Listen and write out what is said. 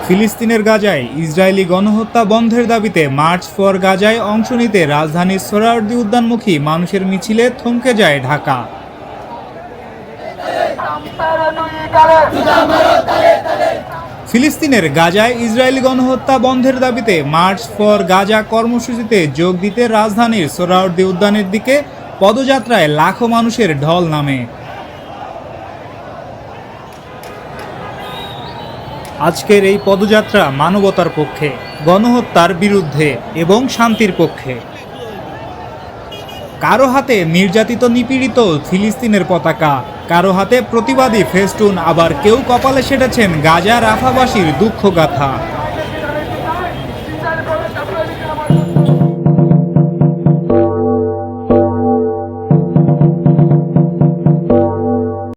ফিলিস্তিনের গাজায় ইসরায়েলি গণহত্যা বন্ধের দাবিতে মার্চ ফর গাজায় অংশ নিতে রাজধানীর সোহরাওয়ার্দী উদ্যানমুখী মানুষের মিছিলে থমকে যায় ঢাকা। ফিলিস্তিনের গাজায় ইসরায়েলি গণহত্যা বন্ধের দাবিতে মার্চ ফর গাজা কর্মসূচিতে যোগ দিতে রাজধানীর সোহরাওয়ার্দী উদ্যানের দিকে পদযাত্রায় লাখো মানুষের ঢল নামে। আজকের এই পদযাত্রা মানবতার পক্ষে, গণহত্যার বিরুদ্ধে এবং শান্তির পক্ষে। কারো হাতে নির্যাতিত নিপীড়িত ফিলিস্তিনের পতাকা, কারো হাতে প্রতিবাদী ফেস্টুন, আবার কেউ কপালে সেটেছেন গাজা রাফাবাসীর দুঃখগাথা।